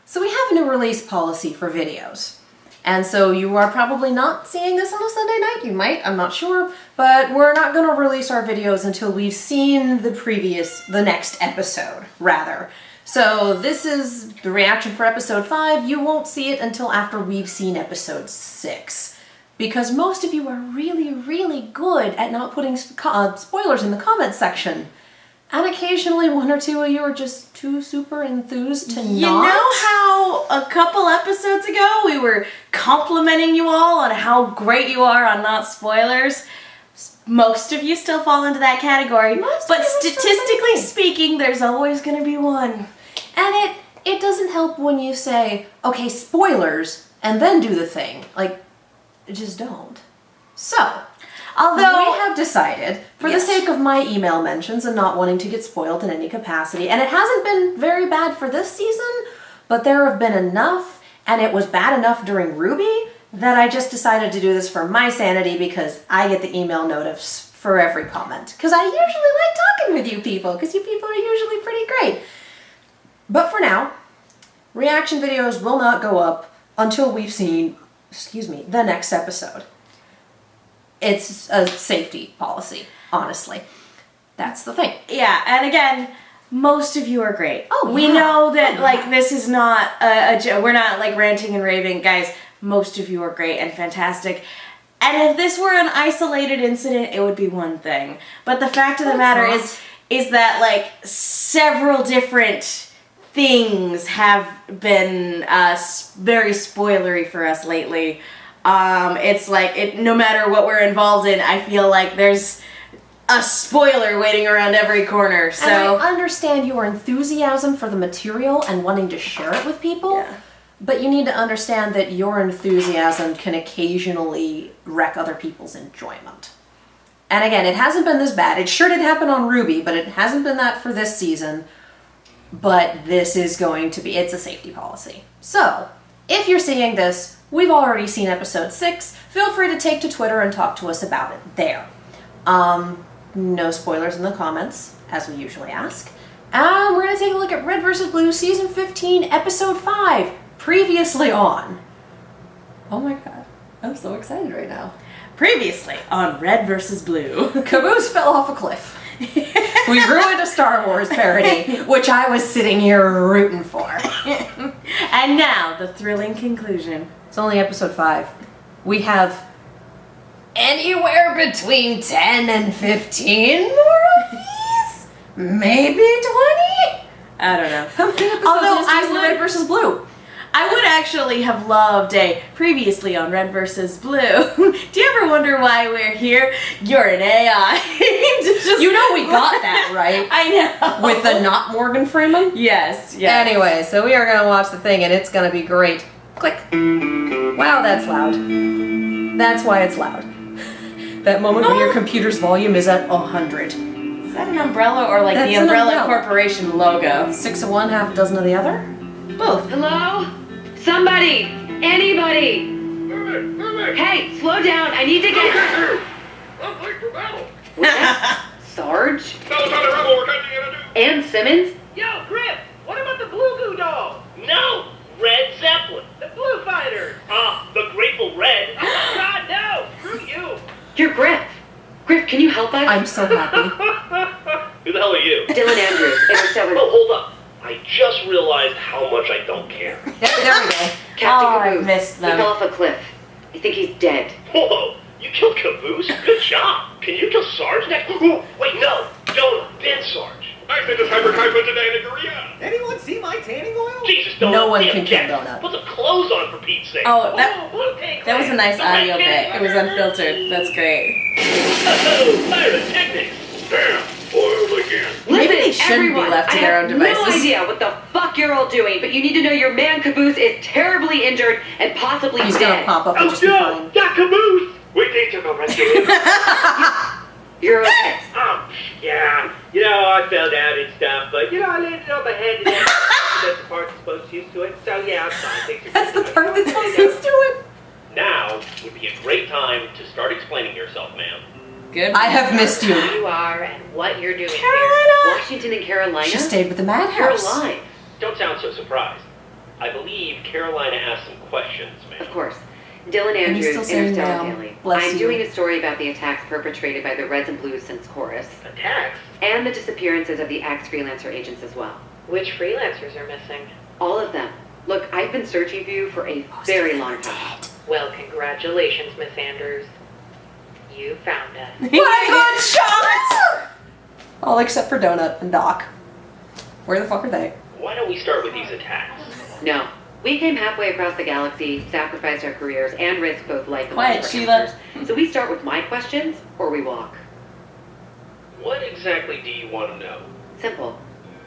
So we have a new release policy for videos. And so you are probably not seeing this on a Sunday night. You might, I'm not sure. But we're not going to release our videos until we've seen the next episode, rather. So this is the reaction for episode 5. You won't see it until after we've seen episode 6. Because most of you are really, really good at not putting spoilers in the comments section. And occasionally one or two of you are just too super enthused to not. You know how a couple episodes ago we were complimenting you all on how great you are on not spoilers? Most of you still fall into that category. But statistically speaking, there's always going to be one. And it doesn't help when you say, okay, spoilers, and then do the thing. Like, just don't. So, although we have decided, for the sake of my email mentions and not wanting to get spoiled in any capacity, and it hasn't been very bad for this season, but there have been enough, and it was bad enough during Ruby, that I just decided to do this for my sanity because I get the email notice for every comment. Because I usually like talking with you people, because you people are usually pretty great. But for now, reaction videos will not go up until we've seen, the next episode. It's a safety policy, honestly. That's the thing. Yeah, and again, most of you are great. Oh, we know that, like, this is not we're not, like, ranting and raving. Guys, most of you are great and fantastic. And if this were an isolated incident, it would be one thing. But the fact of the matter is that, like, several different things have been very spoilery for us lately. It's like, no matter what we're involved in, I feel like there's a spoiler waiting around every corner, so... And I understand your enthusiasm for the material and wanting to share it with people, but you need to understand that your enthusiasm can occasionally wreck other people's enjoyment. And again, it hasn't been this bad. It sure did happen on Ruby, but it hasn't been that for this season. But this is going to be, it's a safety policy. So, if you're seeing this, we've already seen episode 6. Feel free to take to Twitter and talk to us about it there. No spoilers in the comments, as we usually ask. And we're going to take a look at Red vs. Blue Season 15, Episode 5, previously on. Oh my god, I'm so excited right now. Previously on Red vs. Blue. Caboose fell off a cliff. We ruined a Star Wars parody, which I was sitting here rooting for. And now, the thrilling conclusion. It's only episode 5. We have anywhere between 10 and 15 more of these? Maybe 20? I don't know. How many episodes Although is season Red vs. Blue? I would actually have loved a previously on Red vs. Blue. Do you ever wonder why we're here? You're an AI. You know we got that, right? I know. With the not Morgan Freeman? Yes. Anyway, so we are going to watch the thing and it's going to be great. Click. Wow, that's loud. That's why it's loud. That moment when your computer's volume is at 100. Is that an umbrella or like the Umbrella Corporation logo? 6 of one, half a dozen of the other? Both. Hello? Somebody! Anybody! Hey, slow down. I need to get... I'm late for battle. Sarge? Tell us how to rebel we're catching in a new... And Simmons? Yo, Grip! What about the Blue Goo Doll? No! Red Zeppelin. The Blue Fighters! The Grateful Red. Oh, God, no! Screw you! You're Griff. Griff, can you help us? I'm so happy. Who the hell are you? Dylan Andrews, Interstellar... Oh, hold up. I just realized how much I don't care. There we go. Captain I Caboose. missed He them. fell off a cliff. I think he's dead. Whoa! You killed Caboose? Good job. Can you kill Sarge next? Ooh, wait, no. Jonah, then Sarge. I said this hyper-hyper today, Anyone see my tanning oil? Jesus, Donut. No one be a can kill cat. Donut. Put some clothes on for Pete's sake. Oh, that was a nice Don't audio make bit. It was unfiltered. That's great. Oh, pyrotechnics. Damn, foiled again. Maybe they Listen, shouldn't be everyone, left to I their have own devices. no idea what the fuck you're all doing, but you need to know your man Caboose is terribly injured and possibly He's dead. gonna pop up and Oh, just be no! fine. Got Caboose! We need to go rescue him. You're okay. Yeah. You know, I fell down and stuff, but, you know, I landed on my head and that's the part that's supposed to use to it. So, yeah, I'm fine. Thanks for That's the coming. part that's supposed to it. Now would be a great time to start explaining yourself, ma'am. Good. I have missed you. Who you are and what you're doing Carolina! here. Washington and Carolina? She stayed with the You're madhouse. alive. Don't sound so surprised. I believe Carolina asked some questions, ma'am. Of course. Dylan And he's still Andrews, saying Interstellar ma'am. Daily. Bless I'm you. doing a story about the attacks perpetrated by the Reds and Blues since Chorus, Attacks? and the disappearances of the ex-freelancer agents as well. Which freelancers are missing? All of them. Look, I've been searching for you for a very long time. Well, congratulations, Miss Anders. You found us. What a good shot! All except for Donut and Doc. Where the fuck are they? Why don't we start with these attacks? No. We came halfway across the galaxy, sacrificed our careers, and risked both life and Quiet, life for Sheila. answers. So we start with my questions, or we walk. What exactly do you want to know? Simple.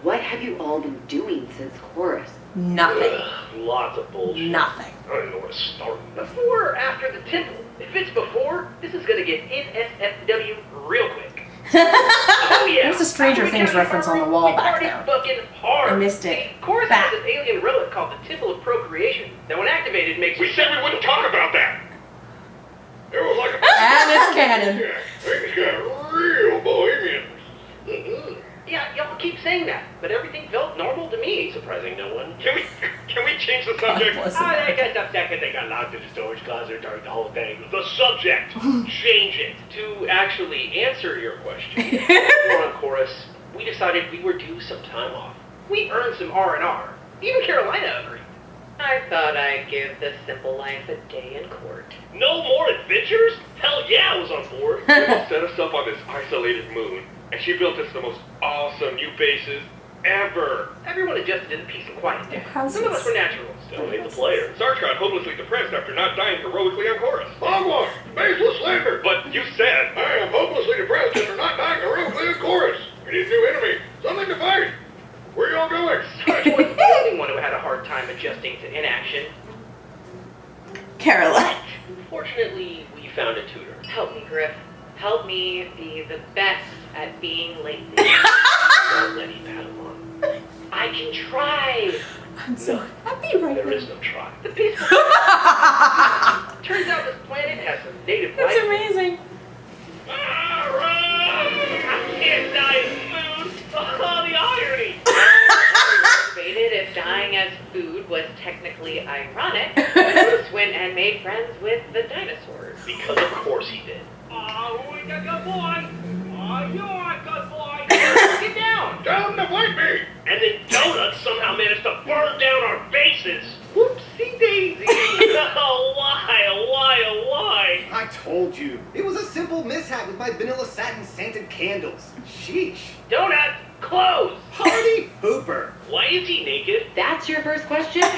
What have you all been doing since Chorus? Nothing. Lots of bullshit. Nothing. I don't even know where to start. Before or after the temple? If it's before, this is gonna get NSFW real quick. Oh yeah. There's a Stranger After we Things got reference on the Fargo, wall we back partied there. fucking hard. I missed it. See, Chorus Back. has an alien relic called the Temple of Procreation that when activated makes We said we wouldn't talk about that. It was like a... And it's canon. Yeah, things got real bohemian. Yeah, y'all keep saying that, but everything felt normal to me. Surprising no one. Can we change the subject? God bless him. They got upset because they got locked in the storage closet during the whole thing. The subject. Change it. To actually answer your question, before on Chorus, we decided we were due some time off. We earned some R&R. Even Carolina agreed. I thought I'd give the simple life a day in court. No more adventures? Hell yeah, I was on board. She set us up on this isolated moon, and she built us the most awesome new bases ever. Everyone adjusted to the peace and quiet there. houses. Some of us were naturals. Still hate the player. Sarge got hopelessly depressed after not dying heroically on Chorus. Hogwash! Baseless slander! But you said... I am hopelessly depressed after not dying heroically on Chorus. We need a new enemy. Something to fight. Where y'all going? Sarge wasn't the only one who had a hard time adjusting to inaction. Caroline. Fortunately, we found a tutor. Help me, Griff. Help me be the best at being lazy. Don't let him pat him on. I can try. I'm so happy right There now. is no try. The peaceful. Turns out this planet has some native That's life. amazing. I can't die as food. Oh, the irony. Debated if dying as food was technically ironic, but Bruce went and made friends with the dinosaurs. Because of course he did. Oh, we got good boy. Oh, you're a good boy. Get down. Down to fight me! And then Donuts somehow managed to burn down our bases. Whoopsie daisy. Oh, why? I told you. It was a simple mishap with my vanilla satin scented candles. Sheesh. Donut, close. Party pooper. Why is he naked? That's your first question? Some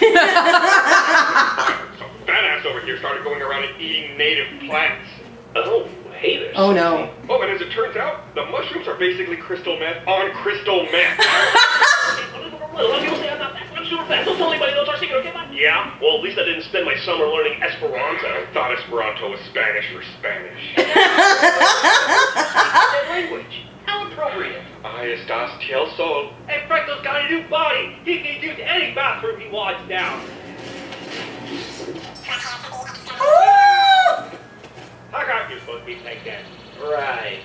fat ass over here started going around and eating native plants. Oh, hey there. Oh no. Oh, and as it turns out, the mushrooms are basically crystal meth on crystal meth. Yeah? Well, at least I didn't spend my summer learning Esperanto. I thought Esperanto was Spanish for Spanish. That language. How appropriate. Ay, estás el sol. And Franco's got a new body. He can use any bathroom he wants now. How come you're supposed to be like that? Right.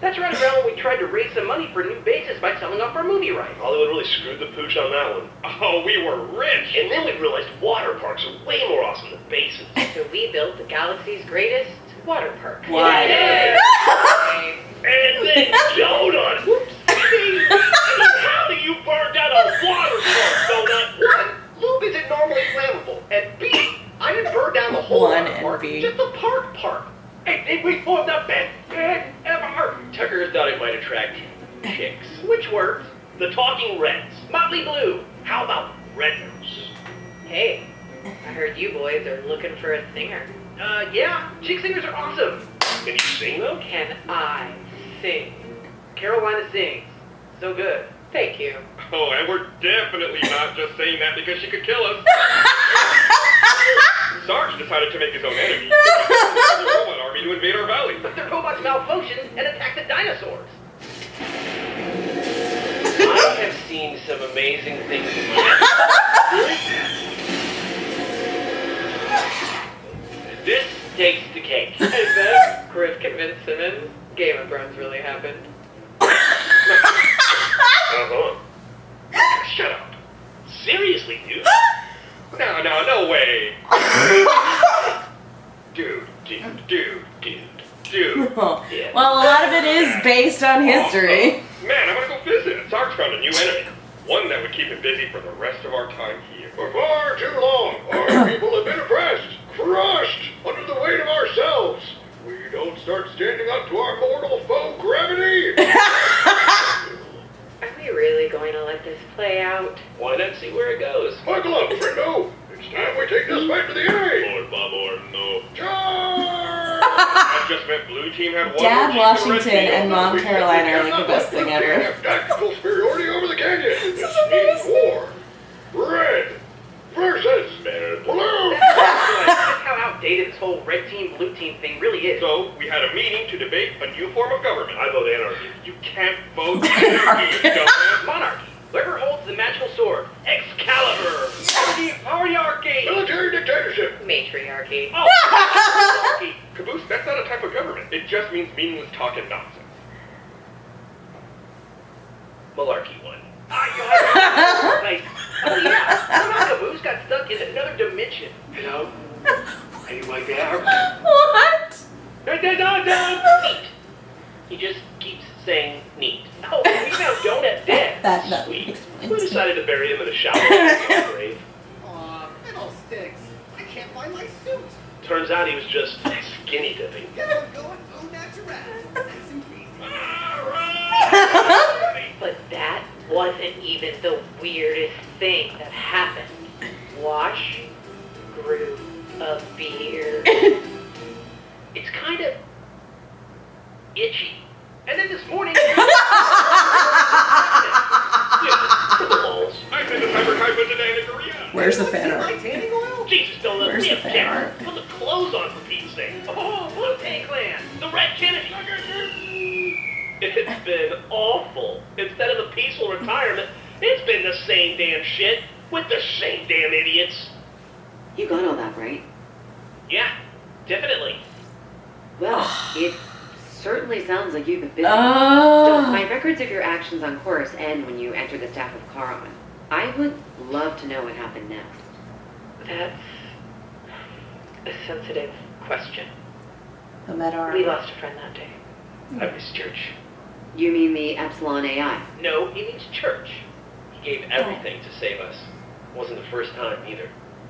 That's right around when we tried to raise some money for new bases by selling off our movie rights. Hollywood really screwed the pooch on that one. Oh, we were rich. And then we realized water parks are way more awesome than bases. So we built the galaxy's greatest water park. Why? Yeah. And then Donut. Whoops. How do you burn down a water park, Donut? One, lube isn't normally flammable. And B, I didn't burn down the whole One water and park, B. just the park. And then we formed the best band ever. Tucker thought it might attract chicks. Which worked. The Talking Reds. Motley Blue. How about Red Nose? Hey, I heard you boys are looking for a singer. Yeah, chick singers are awesome. Can you sing them? Can I sing? Carolina sings. So good. Thank you. Oh, and we're definitely not just saying that because she could kill us. Sarge decided to make his own enemy. The robot army to invade our valley. But their robots malfunctioned and attacked the dinosaurs. I have seen some amazing things in my life. This takes the cake. I bet Griff convinced Simmons Game of Thrones really happened. Shut up. Seriously, dude? Well, a lot of it is based on history. Man, I'm gonna go visit. Sarge found a new enemy. One that would keep him busy for the rest of our time here. For far too long, our people have been oppressed, crushed under the weight of ourselves. We don't start standing up to our mortal foe, gravity. Are we really going to let this play out? Why not see where it goes? Buckle up, friendo. It's time we take this fight to the enemy. Lord Bob or no. Charge! That just meant blue team had one Dad more team to Washington red team. and Mom Caroline are like the best thing We ever. have tactical superiority over the canyon. This means war. Red versus blue. That's how outdated this whole red team, blue team thing really is. So, we had a meeting to debate a new form of government. I vote anarchy. You can't vote anarchy, you dumbass. Monarchy. Whoever holds the magical sword. Excalibur. Aryarchy. Military dictatorship. Matriarchy. Oh, monarchy. Caboose, that's not a type of government. It just means meaningless talk and nonsense. Malarkey one. Nice. Oh yeah, somehow Caboose got stuck in another dimension. You know? How you like that? What? Neat. He just keeps saying neat. Oh, we found Donut dead. That Sweet. explains We it. decided to bury him in a shower in the grave. Aw, fiddlesticks. I can't find my suit. Turns out he was just skinny dipping. Get on going au natural. Nice and easy. But that wasn't even the weirdest thing that happened. Wash grew a beard. It's kind of itchy. And then this morning, yeah, for the lulls. I sent this advertisement today to Korea. Where's the fan My art? tanning oil? Jesus, don't let Where's me the have fan Jack. art? Put the clothes on for Pete's sake. Oh, Blue Tank Clan, the Red Kennedy. It's been awful. Instead of a peaceful retirement, it's been the same damn shit with the same damn idiots. You got all that, right? Yeah, definitely. Well, it certainly sounds like you've been busy. So, Oh. my records of your actions on course end when you enter the staff of Charon. I would love to know what happened next. That's a sensitive question. The meta We lost a friend that day. I miss church. You mean the Epsilon AI? No, he means church. He gave everything to save us. Wasn't the first time either.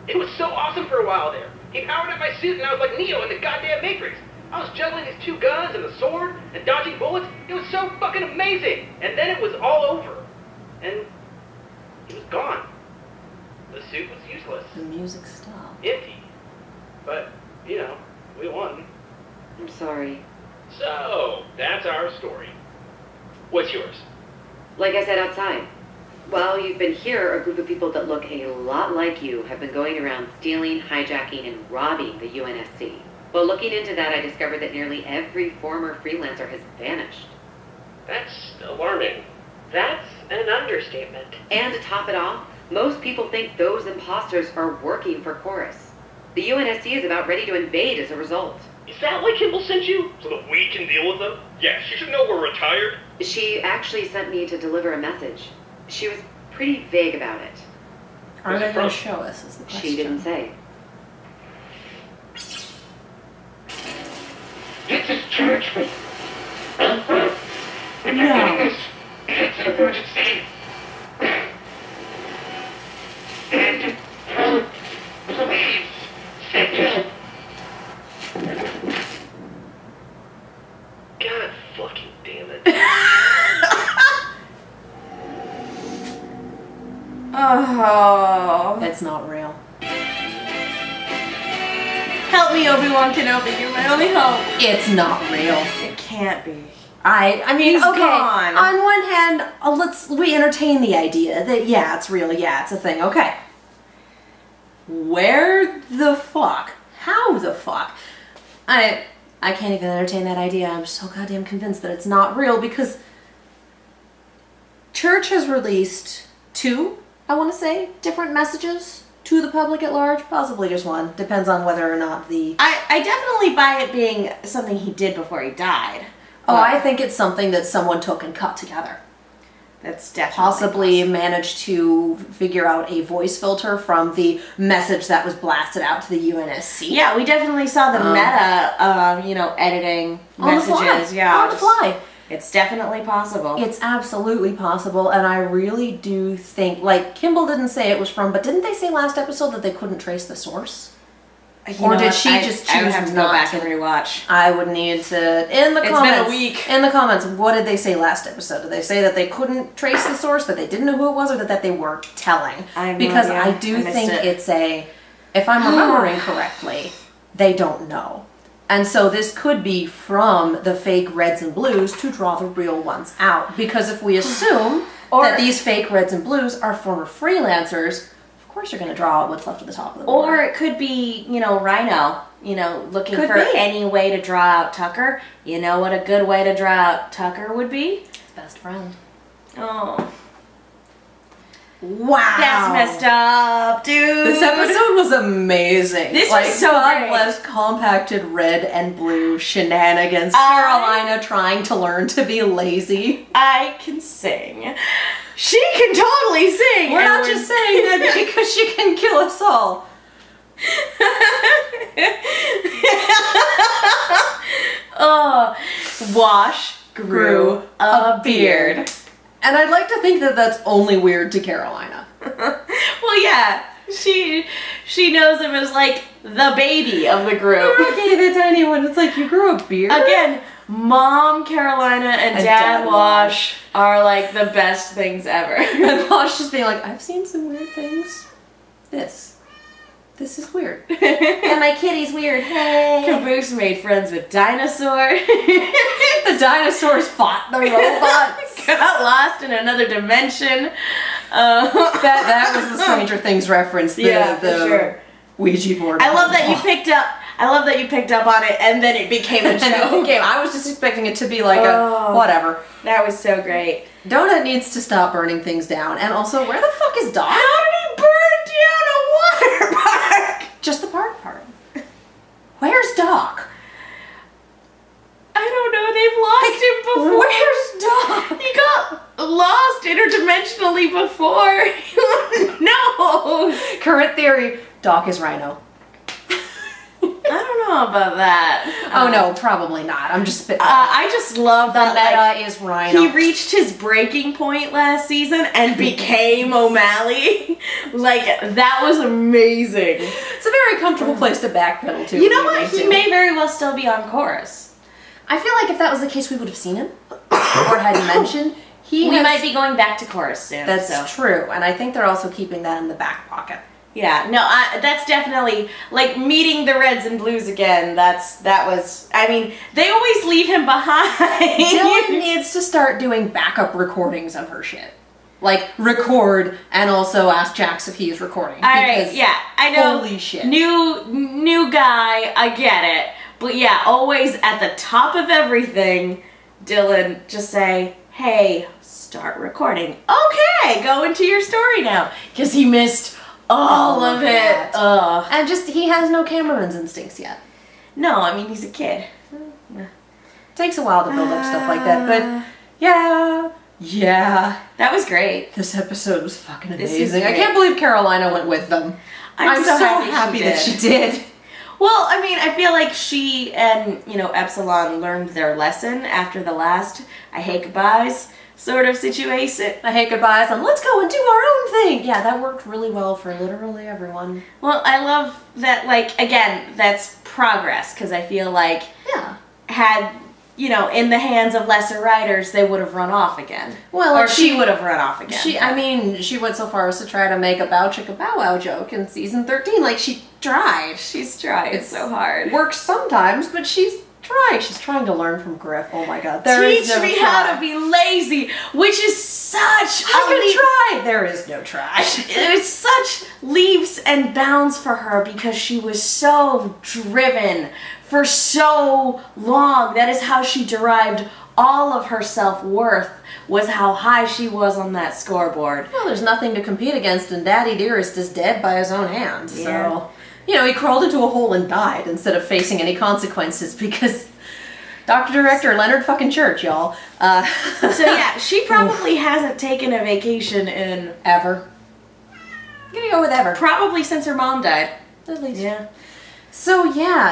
It was so awesome for a while there. He powered up my suit and I was like Neo in the goddamn Matrix. I was juggling these two guns and the sword and dodging bullets. It was so fucking amazing. And then it was all over. And he was gone. The suit was useless. The music stopped. Empty. But, you know, we won. I'm sorry. So, that's our story. What's yours? Like I said outside, while you've been here, a group of people that look a lot like you have been going around stealing, hijacking, and robbing the UNSC. Well, looking into that, I discovered that nearly every former freelancer has vanished. That's alarming. That's an understatement. And to top it off, most people think those imposters are working for Chorus. The UNSC is about ready to invade as a result. Is that why Kimball sent you? So that we can deal with them? Yeah, she should know we're retired. She actually sent me to deliver a message. She was pretty vague about it. Are they going to show us is the question. She didn't say. This is church. No. It's an emergency. And please send help. God fucking damn it. Oh. It's not real. Help me, Obi-Wan Kenobi. You're my only hope. It's not real. It can't be. I mean, He's okay. gone. On one hand, we entertain the idea that yeah, it's real. Yeah, it's a thing. Okay. Where the fuck? How the fuck? I can't even entertain that idea. I'm so goddamn convinced that it's not real because Church has released 2, I want to say, different messages to the public at large. Possibly just 1. Depends on whether or not the... I definitely buy it being something he did before he died. Oh, I think it's something that someone took and cut together. That's definitely possibly possible. managed to figure out a voice filter from the message that was blasted out to the UNSC. Yeah, we definitely saw the meta, editing On the messages. fly. Yeah, On the fly. It's definitely possible. It's absolutely possible, and I really do think, like, Kimball didn't say it was from, but didn't they say last episode that they couldn't trace the source? Or did she just I would choose have to not go back to? and rewatch. I would need to, in the It's comments. been a week. In the comments, what did they say last episode? Did they say that they couldn't trace the source, that they didn't know who it was, or that they weren't telling? Because I do think it's if I'm remembering correctly, they don't know. And so this could be from the fake reds and blues to draw the real ones out. Because if we assume that these fake reds and blues are former freelancers, of course you're going to draw out what's left at the top of the board. Or it could be, Rhino, looking Could for be. any way to draw out Tucker. You know what a good way to draw out Tucker would be? His best friend. Oh, Wow. that's messed up, dude. This episode was amazing. This was so God great. bless compacted red and blue shenanigans. Carolina trying to learn to be lazy. I can sing. She can totally sing. We're and not just saying that because she can kill us all. Oh, Wash grew a beard. And I'd like to think that that's only weird to Carolina. Well, yeah, she knows him as like the baby of the group. Okay, that's anyone. It's like you grew a beard. Again, Mom Carolina and Dad Wash are like the best things ever. And Wash just being like, I've seen some weird things. This is weird. And my kitty's weird. Hey. Caboose made friends with Dinosaur. The dinosaurs fought the robots. Got lost in another dimension. That was the Stranger Things reference. The for sure. Ouija board. I love that you picked up on it, and then it became a And it joke. became, I was just expecting it to be like Oh. a whatever. That was so great. Donut needs to stop burning things down. And also, where the fuck is Doc? How did he burn down a water park? Just the part. Where's Doc? I don't know. They've lost him before. Where's Doc? He got lost interdimensionally before. No. Current theory, Doc is Rhino. I don't know about that. Oh no, probably not. I'm just spitting. I just love the that meta is Rhino. he reached his breaking point last season and became O'Malley. Like, that was amazing. It's a very comfortable place to backpedal to. You know what? He may very well still be on chorus. I feel like if that was the case, we would have seen him or had mentioned. We might be going back to chorus soon. That's true, and I think they're also keeping that in the back pocket. Yeah, no, that's definitely, like, meeting the Reds and Blues again, I mean, they always leave him behind. Dylan needs to start doing backup recordings of her shit. Like, record and also ask Jax if he is recording. Alright, yeah, I know. Holy shit. New guy, I get it. But yeah, always at the top of everything, Dylan, just say, hey, start recording. Okay, go into your story now. Because he missed all of it. that. Ugh. And just, he has no cameraman's instincts yet. No, I mean, he's a kid. Takes a while to build up stuff like that, but yeah. That was great. This episode was fucking This is amazing. I great. can't believe Carolina went with them. I'm so happy that she did. Well, I mean, I feel like she and, Epsilon learned their lesson after the last I hate goodbyes sort of situation. I hate goodbyes and let's go and do our own thing. Yeah, that worked really well for literally everyone. Well, I love that, like, again, that's progress, because I feel like Yeah. had, in the hands of lesser writers, they would have run off again. Well, or she would have run off again. She went so far as to try to make a bow chicka bow wow joke in season 13. Like, she tried. She's tried so hard. Works sometimes, but she's tried. She's trying to learn from Griff. Oh my god. Teach me how to be lazy, which is such I can try. There is no try. It's such leaps and bounds for her because she was so driven for so long. That is how she derived all of her self-worth, was how high she was on that scoreboard. Well, there's nothing to compete against, and Daddy Dearest is dead by his own hand. Yeah. So, he crawled into a hole and died instead of facing any consequences because Dr. Director Leonard fucking Church, y'all. So yeah, she probably hasn't taken a vacation in Ever. I'm gonna go with ever. probably since her mom died. At least. Yeah.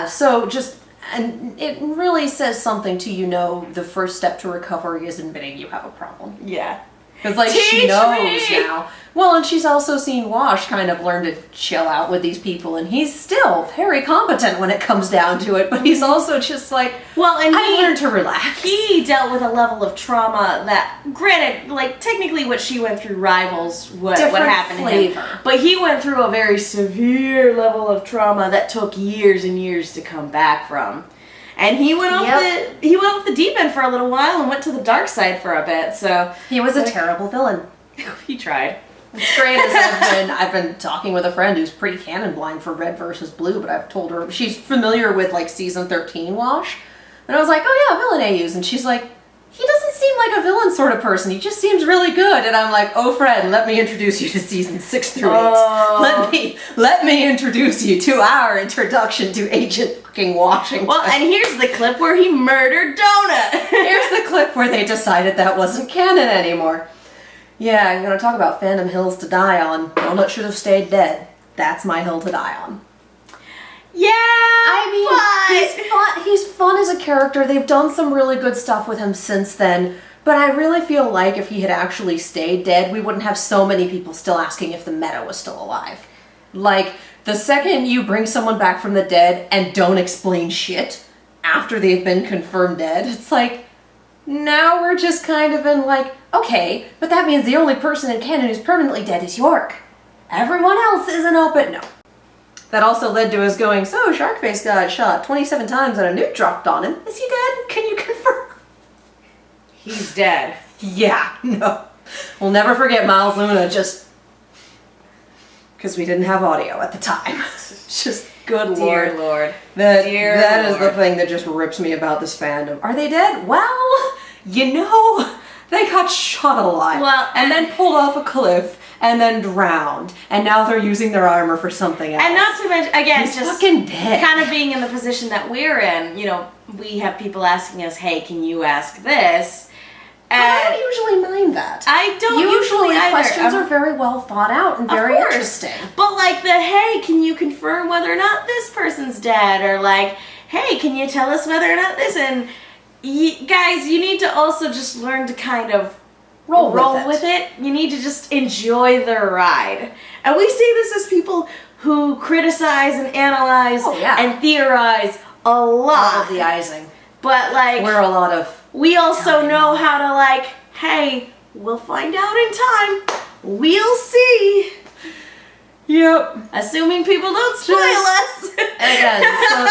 So just, and it really says something to, the first step to recovery is admitting you have a problem. Yeah. Because, like, she Teach knows me! now. Well, and she's also seen Wash kind of learn to chill out with these people, and he's still very competent when it comes down to it, but he's also just like, Well, and I've learned to relax. he dealt with a level of trauma that, granted, like, technically what she went through rivals what Different happened to flavor. him. But he went through a very severe level of trauma that took years and years to come back from. And he went off the deep end for a little while and went to the dark side for a bit. So He was a terrible villain. he tried. What's great is I've been talking with a friend who's pretty canon blind for Red versus Blue, but I've told her she's familiar with like season 13 Wash, and I was like, oh yeah, villain AUs, and she's like, he doesn't seem like a villain sort of person. He just seems really good, and I'm like, oh friend, let me introduce you to season 6 through 8. Oh. Let me introduce you to our introduction to Agent fucking Washington. Well, and here's the clip where he murdered Donut. Here's the clip where they decided that wasn't canon anymore. Yeah, you're gonna talk about fandom hills to die on. Donut should have stayed dead. That's my hill to die on. Yeah, He's fun as a character. They've done some really good stuff with him since then. But I really feel like if he had actually stayed dead, we wouldn't have so many people still asking if the meta was still alive. Like, the second you bring someone back from the dead and don't explain shit after they've been confirmed dead, it's like, now we're just kind of in like, okay, but that means the only person in canon who's permanently dead is York. Everyone else isn't open. No. That also led to us going, so Sharkface got shot 27 times and a nuke dropped on him. Is he dead? Can you confirm? He's dead. Yeah, no. We'll never forget Miles Luna just... because we didn't have audio at the time. It's just, good Dear lord. Lord. That Dear is the thing that just rips me about this fandom. Are they dead? Well, they got shot alive. Well, and then pulled off a cliff and then drowned. And now they're using their armor for something else. And not to mention, again, He's just fucking dead. kind of being in the position that we're in, we have people asking us, hey, can you ask this? I don't usually mind that. I don't usually either. Questions are very well thought out and very course. interesting. But like hey, can you confirm whether or not this person's dead? Or like, hey, can you tell us whether or not this? And guys, you need to also just learn to kind of roll with it. You need to just enjoy the ride. And we say this as people who criticize and analyze and theorize a lot. All of the icing. But like, we're a lot of... we also know how to like, hey, we'll find out in time. We'll see. Yep. Assuming people don't spoil us. Again, so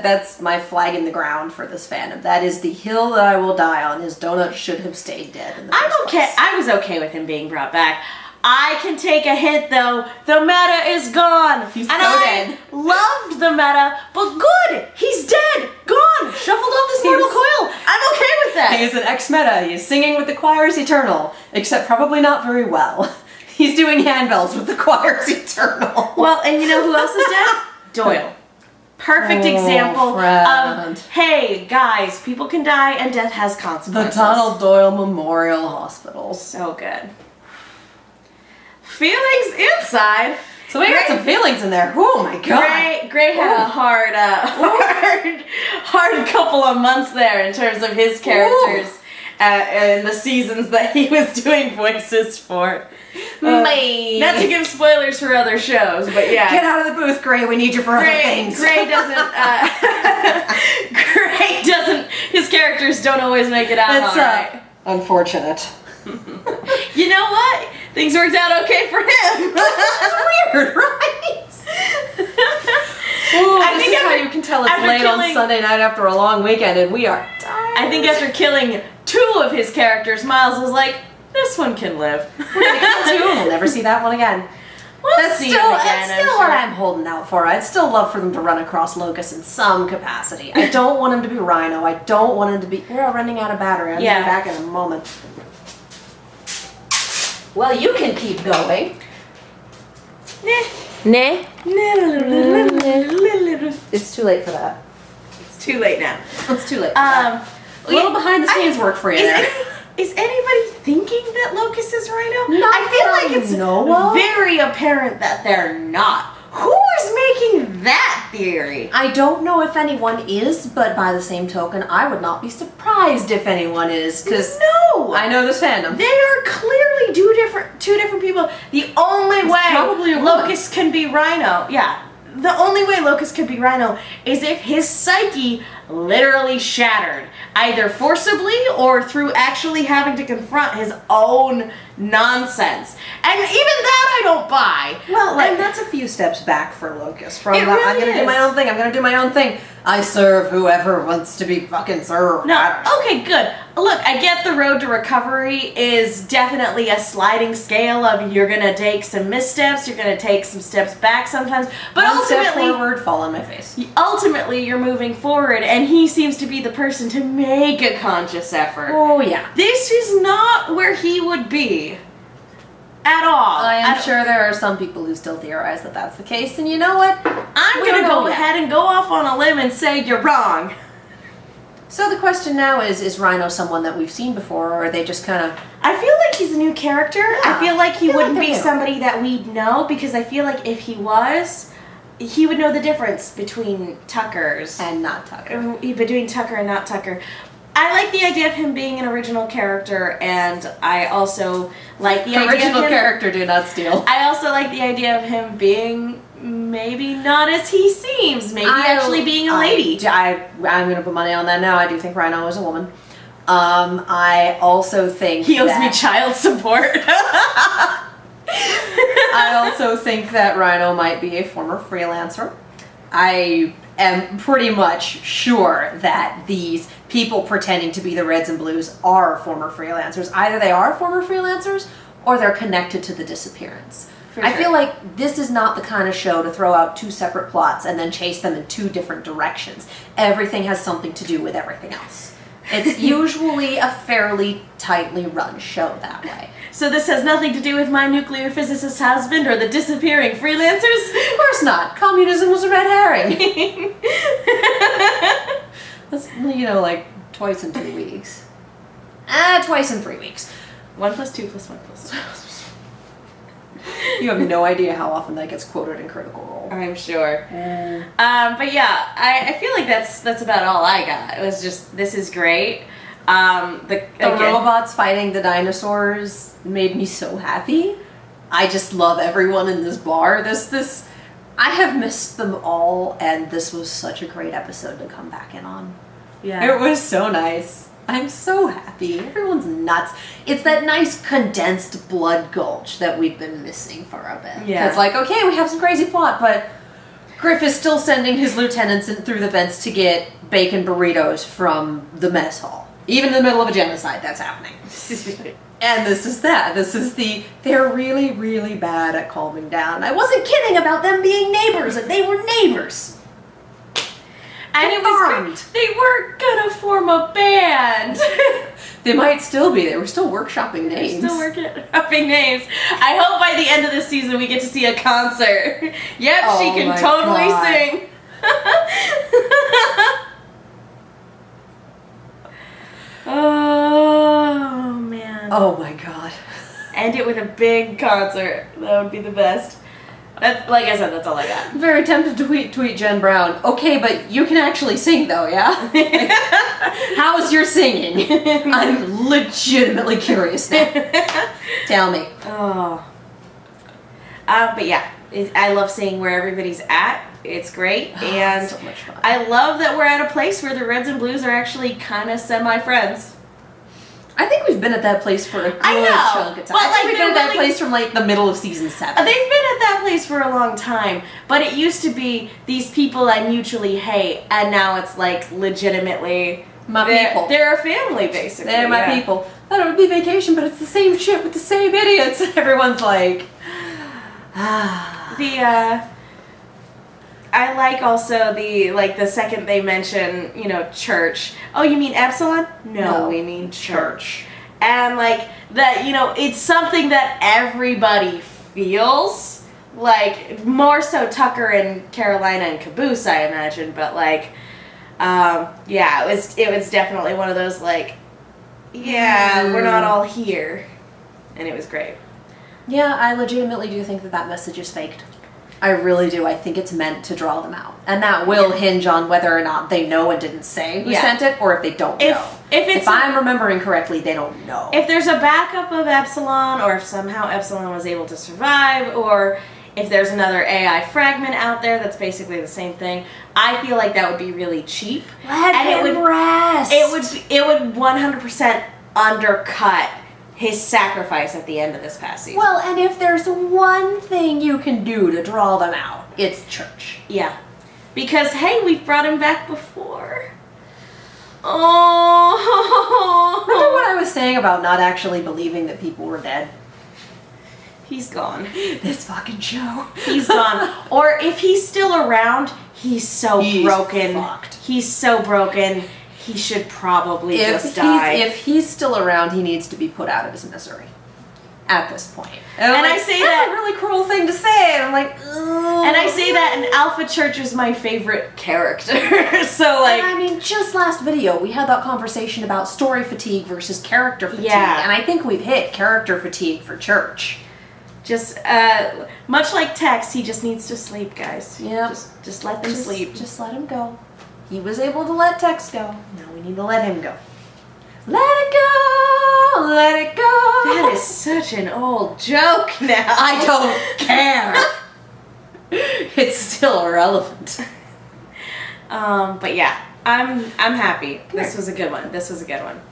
that's my flag in the ground for this fandom. That is the hill that I will die on. His donut should have stayed dead in the first place. I was okay with him being brought back. I can take a hint though. The meta is gone. He's and so I dead. loved the meta, but good. He's dead. Gone. Shuffled off this mortal coil. I'm okay with that. He is an ex-meta. He's singing with the choirs eternal, except probably not very well. He's doing handbells with the choirs eternal. Well, and you know who else is dead? Doyle. Perfect example friend. of, hey, guys, people can die and death has The consequences. Donald Doyle Memorial Hospital. So good. Feelings inside. So we got some feelings in there. Oh my god. Gray had a hard couple of months there in terms of his characters and the seasons that he was doing voices for. Not to give spoilers for other shows, but yeah. Get out of the booth, Gray. We need you for other things. Gray doesn't. His characters don't always make it out all right. Unfortunate. You know what? Things worked out okay for him. That's weird, right? Ooh, this is how you can tell it's late on Sunday night after a long weekend and we are tired. I think after killing 2 of his characters, Miles was like, this one can live. We'll never see that one again. That's still what I'm holding out for. I'd still love for them to run across Locust in some capacity. I don't want him to be Rhino. I don't want him to be... We're running out of battery. I'll be back in a moment. Well, you can keep going. Nah. It's too late for that. It's too late now. It's too late. A little behind the scenes work for you there. Is anybody thinking that Locust is Rhino? Not I feel that like I it's know of. very apparent that they're not. Who is making that theory? I don't know if anyone is, but by the same token, I would not be surprised if anyone is, because No! I know this fandom. They are clearly two different people. The only probably a way woman. Locust can be Rhino, the only way Locust could be Rhino is if his psyche literally shattered, either forcibly or through actually having to confront his own nonsense. And even that I don't buy. Well, and that's a few steps back for Locust. From It the, I'm really gonna do is. my own thing. I'm gonna do my own thing. I serve whoever wants to be fucking served. No, okay, good. Look, I get the road to recovery is definitely a sliding scale of you're gonna take some missteps, you're gonna take some steps back sometimes, but One step ultimately, forward, fall on my face. ultimately you're moving forward, and he seems to be the person to make a conscious effort. Oh yeah. This is not where he would be. At all. I am don't- sure there are some people who still theorize that that's the case, and you know what? I'm We gonna don't go know yet. ahead and go off on a limb and say you're wrong. So the question now is Rhino someone that we've seen before, or are they just kind of... I feel like he's a new character. Yeah, I feel like he I feel like wouldn't they're be new. somebody that we'd know, because I feel like if he was, he would know the difference between Tuckers. and not Tucker. Between Tucker and not Tucker. I like the idea of him being an original character, and I also like the idea Original of him, character, do not steal. I also like the idea of him being maybe not as he seems, maybe actually being a lady. I'm going to put money on that now. I do think Rhino is a woman. I also think He owes that, me child support. I also think that Rhino might be a former freelancer. I am pretty much sure that these people pretending to be the Reds and Blues are former freelancers. Either they are former freelancers or they're connected to the disappearance. For I sure. feel like this is not the kind of show to throw out two separate plots and then chase them in two different directions. Everything has something to do with everything else. It's usually a fairly tightly run show that way. So this has nothing to do with my nuclear physicist husband or the disappearing freelancers? Of course not. Communism was a red herring. That's, like twice in 2 weeks. Twice in 3 weeks. 1 + 2 + 1 + 2. You have no idea how often that gets quoted in Critical Role. I'm sure. But yeah, I feel like that's about all I got. It was just, this is great. The robots fighting the dinosaurs made me so happy. I just love everyone in this bar. I have missed them all, and this was such a great episode to come back in on. Yeah. It was so nice. I'm so happy. Everyone's nuts. It's that nice condensed blood gulch that we've been missing for a bit. Yeah. It's like, okay, we have some crazy plot, but Griff is still sending his lieutenants in through the vents to get bacon burritos from the mess hall. Even in the middle of a genocide, that's happening. And this is that. They're really, really bad at calming down. I wasn't kidding about them being neighbors. They were neighbors. And it was Confirmed. they weren't gonna form a band. They might still be. They were still workshopping names. Still workshopping names. I hope by the end of this season we get to see a concert. Yep, Oh she can my totally God. sing. Oh man. Oh my god. End it with a big concert. That would be the best. That's, like I said, that's all I got. I'm very tempted to tweet Jen Brown. Okay, but you can actually sing though, yeah? Like, how is your singing? I'm legitimately curious now. Tell me. Oh. But yeah, I love seeing where everybody's at. It's great, and so much fun. I love that we're at a place where the Reds and Blues are actually kind of semi-friends. I think we've been at that place for a good I know, chunk of time. but, I think like, we've been at they're that really- place from like the middle of season 7. They've been at that place for a long time, but it used to be these people I mutually hate, and now it's like legitimately My people. They're a family, basically. They're my yeah. people. Thought it would be vacation, but it's the same shit with the same idiots. Everyone's like, I like also the second they mention, church. Oh, you mean Epsilon? No, we mean church. And that, it's something that everybody feels. Like, more so Tucker and Carolina and Caboose, I imagine, but Yeah, it was definitely one of those like, yeah, we're not all here, and it was great. Yeah, I legitimately do think that message is faked. I really do. I think it's meant to draw them out. And that will hinge on whether or not they know and didn't say who sent it, or if they don't know. If I'm remembering correctly, they don't know. If there's a backup of Epsilon, or if somehow Epsilon was able to survive, or if there's another AI fragment out there that's basically the same thing, I feel like that would be really cheap. Let him rest. It would 100% undercut his sacrifice at the end of this past season. Well, and if there's one thing you can do to draw them out, it's church. Yeah. Because, hey, we've brought him back before. Oh. Remember what I was saying about not actually believing that people were dead? He's gone. This fucking show. He's gone. Or if he's still around, he's broken. Fucked. He's so broken. He should probably just die. If he's still around, he needs to be put out of his misery. At this point. And I say that's a really cruel thing to say. And I'm like, ugh. And I say that, and Alpha Church is my favorite character. So, like... And I mean, just last video, we had that conversation about story fatigue versus character fatigue. Yeah. And I think we've hit character fatigue for Church. Just, much like Tex, he just needs to sleep, guys. Yeah. Just let them sleep. Just let him go. He was able to let Tex go. Now we need to let him go. Let it go! Let it go! That is such an old joke now. I don't care. It's still irrelevant. But yeah, I'm happy. This was a good one.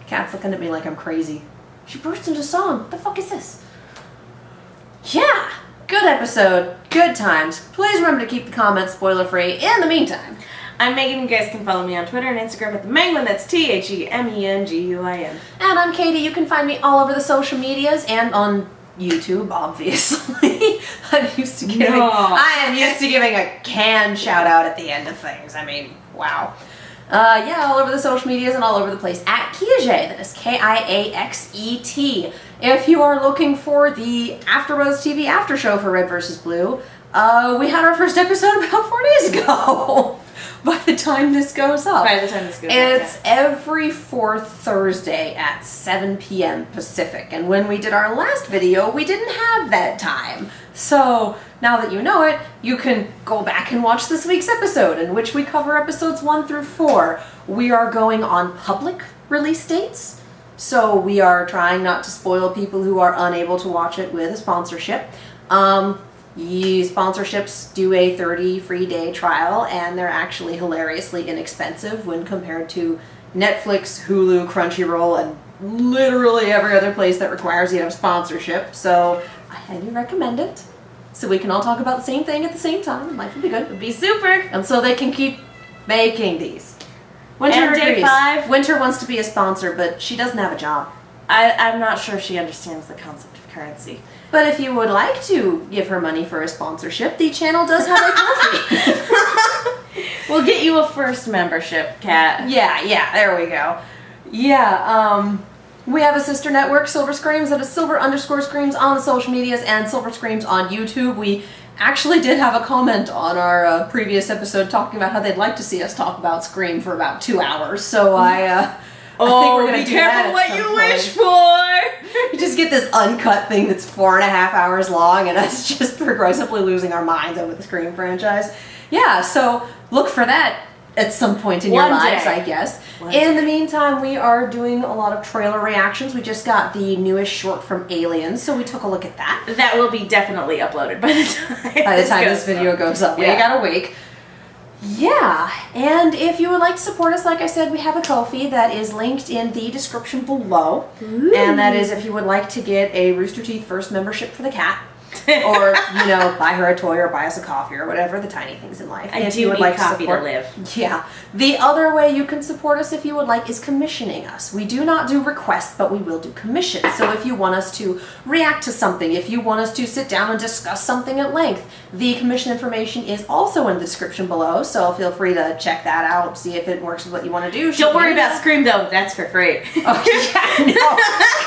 Kat's looking at me like I'm crazy. She burst into song. What the fuck is this? Yeah! Good episode. Good times. Please remember to keep the comments spoiler free. In the meantime, I'm Megan. You guys can follow me on Twitter and Instagram at themenguin. That's TheMenguin. And I'm Katie. You can find me all over the social medias and on YouTube, obviously. I am used to giving a canned shout out at the end of things. I mean, wow. Yeah, all over the social medias and all over the place at Kiaxet. That is Kiaxet. If you are looking for the AfterBuzz TV after show for Red vs. Blue, we had our first episode about 4 days ago. By the time this goes up. It's every fourth Thursday at 7 p.m. Pacific. And when we did our last video, we didn't have that time. So now that you know it, you can go back and watch this week's episode, in which we cover episodes 1 through 4. We are going on public release dates. So we are trying not to spoil people who are unable to watch it with a sponsorship. Sponsorships do a 30 free day trial, and they're actually hilariously inexpensive when compared to Netflix, Hulu, Crunchyroll, and literally every other place that requires you to have sponsorship. So I highly recommend it. So we can all talk about the same thing at the same time, and life will be good. It'd be super. And so they can keep making these. Winter and day agrees. 5. Winter wants to be a sponsor, but she doesn't have a job. I'm not sure she understands the concept of currency. But if you would like to give her money for a sponsorship, the channel does have a coffee. We'll get you a first membership, Kat. Yeah, there we go. Yeah, we have a sister network, Silver Screams, that is Silver_Screams on the social medias and Silver Screams on YouTube. We actually did have a comment on our previous episode talking about how they'd like to see us talk about Scream for about 2 hours. So I think we're gonna be careful what you wish for. You just get this uncut thing that's 4.5 hours long, and us just progressively losing our minds over the Scream franchise. Yeah, so look for that at some point in your lives, I guess. In the meantime, we are doing a lot of trailer reactions. We just got the newest short from Aliens, so we took a look at that. That will be definitely uploaded by the time this video goes up. Yeah. We got a week. Yeah, and if you would like to support us, like I said, we have a Ko-fi that is linked in the description below. Ooh. And that is if you would like to get a Rooster Teeth first membership for the cat. Or, buy her a toy or buy us a coffee or whatever, the tiny things in life. If you would like coffee to live. Yeah. The other way you can support us if you would like is commissioning us. We do not do requests, but we will do commissions. So if you want us to react to something, if you want us to sit down and discuss something at length, the commission information is also in the description below, so feel free to check that out, see if it works with what you want to do. Don't worry about Scream, though. That's for free. Oh, yeah, no.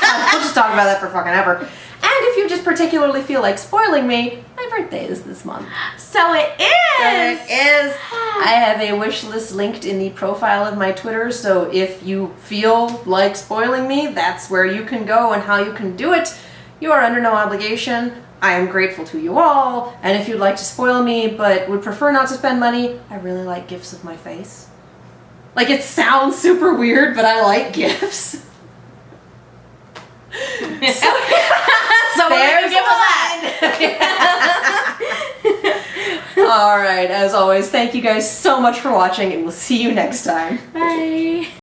God, we'll just talk about that for fucking ever. And if you just particularly feel like spoiling me, my birthday is this month. So it is! It is. I have a wish list linked in the profile of my Twitter, so if you feel like spoiling me, that's where you can go and how you can do it. You are under no obligation. I am grateful to you all, and if you'd like to spoil me but would prefer not to spend money, I really like gifs of my face. Like, it sounds super weird, but I like gifs. So There you give that. All right, as always, thank you guys so much for watching, and we'll see you next time. Bye.